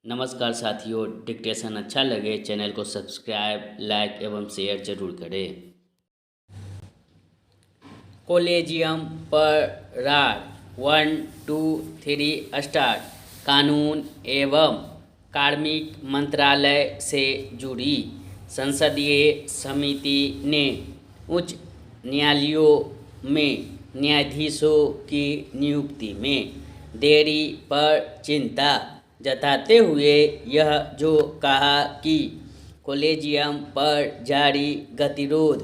नमस्कार साथियों, डिक्टेशन अच्छा लगे चैनल को सब्सक्राइब, लाइक एवं शेयर जरूर करें। कॉलेजियम पराग 1, 2, 3 स्टार्ट। कानून एवं कार्मिक मंत्रालय से जुड़ी संसदीय समिति ने उच्च न्यायालयों में न्यायाधीशों की नियुक्ति में देरी पर चिंता जताते हुए यह जो कहा कि कॉलेजियम पर जारी गतिरोध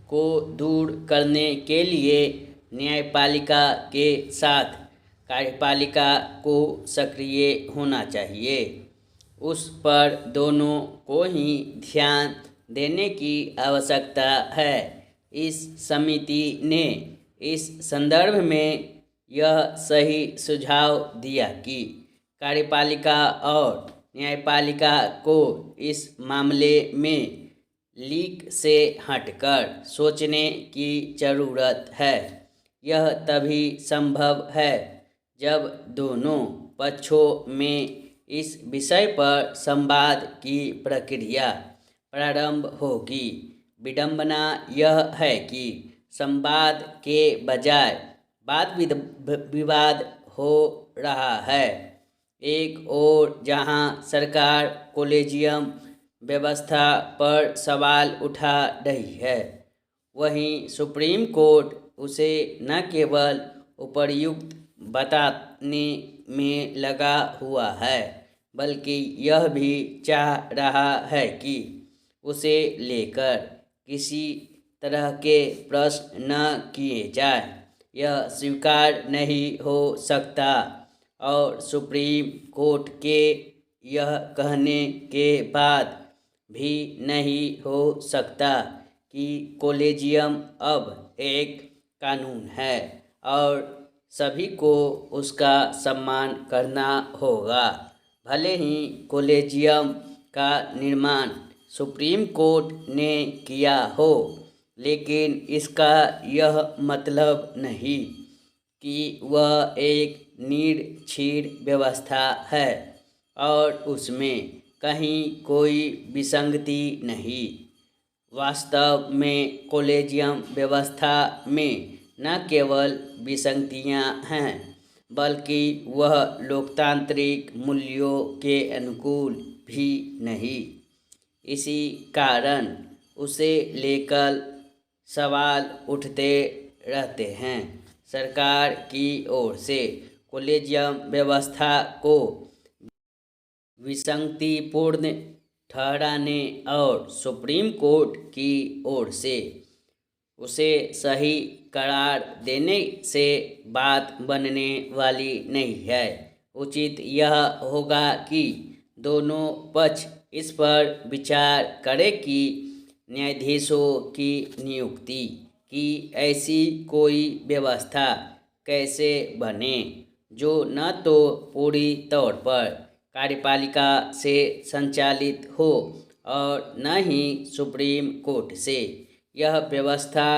को दूर करने के लिए न्यायपालिका के साथ कार्यपालिका को सक्रिय होना चाहिए, उस पर दोनों को ही ध्यान देने की आवश्यकता है। इस समिति ने इस संदर्भ में यह सही सुझाव दिया कि कार्यपालिका और न्यायपालिका को इस मामले में लीक से हटकर सोचने की ज़रूरत है। यह तभी संभव है जब दोनों पक्षों में इस विषय पर संवाद की प्रक्रिया प्रारंभ होगी। विडंबना यह है कि संवाद के बजाय वाद विवाद हो रहा है। एक ओर जहां सरकार कॉलेजियम व्यवस्था पर सवाल उठा रही है, वहीं सुप्रीम कोर्ट उसे न केवल उपर्युक्त बताने में लगा हुआ है, बल्कि यह भी चाह रहा है कि उसे लेकर किसी तरह के प्रश्न न किए जाए। यह स्वीकार नहीं हो सकता और सुप्रीम कोर्ट के यह कहने के बाद भी नहीं हो सकता कि कॉलेजियम अब एक कानून है और सभी को उसका सम्मान करना होगा। भले ही कॉलेजियम का निर्माण सुप्रीम कोर्ट ने किया हो, लेकिन इसका यह मतलब नहीं कि वह एक निरक्षीर व्यवस्था है और उसमें कहीं कोई विसंगति नहीं। वास्तव में कॉलेजियम व्यवस्था में न केवल विसंगतियां हैं, बल्कि वह लोकतांत्रिक मूल्यों के अनुकूल भी नहीं। इसी कारण उसे लेकर सवाल उठते रहते हैं। सरकार की ओर से कॉलेजियम व्यवस्था को विसंगतिपूर्ण ठहराने और सुप्रीम कोर्ट की ओर से उसे सही करार देने से बात बनने वाली नहीं है। उचित यह होगा कि दोनों पक्ष इस पर विचार करें कि न्यायाधीशों की नियुक्ति की ऐसी कोई व्यवस्था कैसे बने जो न तो पूरी तौर पर कार्यपालिका से संचालित हो और न ही सुप्रीम कोर्ट से। यह व्यवस्था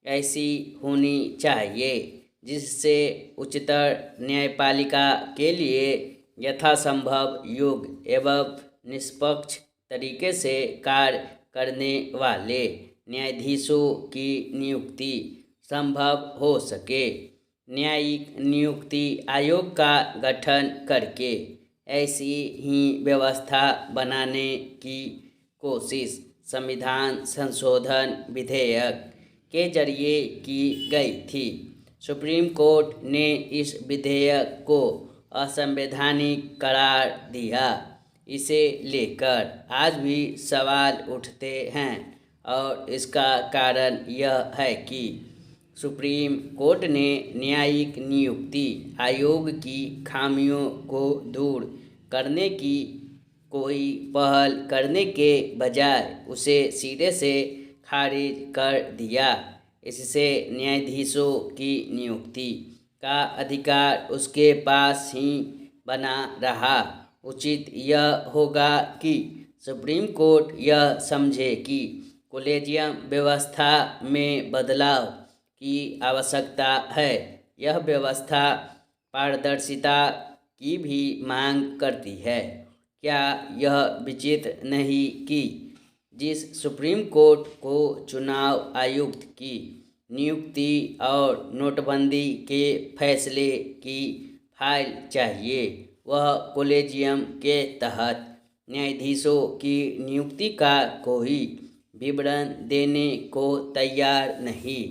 ऐसी होनी चाहिए जिससे उच्चतर न्यायपालिका के लिए यथासंभव योग्य एवं निष्पक्ष तरीके से कार्य करने वाले न्यायाधीशों की नियुक्ति संभव हो सके। न्यायिक नियुक्ति आयोग का गठन करके ऐसी ही व्यवस्था बनाने की कोशिश संविधान संशोधन विधेयक के जरिए की गई थी। सुप्रीम कोर्ट ने इस विधेयक को असंवैधानिक करार दिया। इसे लेकर आज भी सवाल उठते हैं और इसका कारण यह है कि सुप्रीम कोर्ट ने न्यायिक नियुक्ति आयोग की खामियों को दूर करने की कोई पहल करने के बजाय उसे सिरे से खारिज कर दिया। इससे न्यायाधीशों की नियुक्ति का अधिकार उसके पास ही बना रहा। उचित यह होगा कि सुप्रीम कोर्ट यह समझे कि कॉलेजियम व्यवस्था में बदलाव की आवश्यकता है। यह व्यवस्था पारदर्शिता की भी मांग करती है। क्या यह विचित्र नहीं कि जिस सुप्रीम कोर्ट को चुनाव आयुक्त की नियुक्ति और नोटबंदी के फैसले की फाइल चाहिए, वह कॉलेजियम के तहत न्यायाधीशों की नियुक्ति का कोई विवरण देने को तैयार नहीं।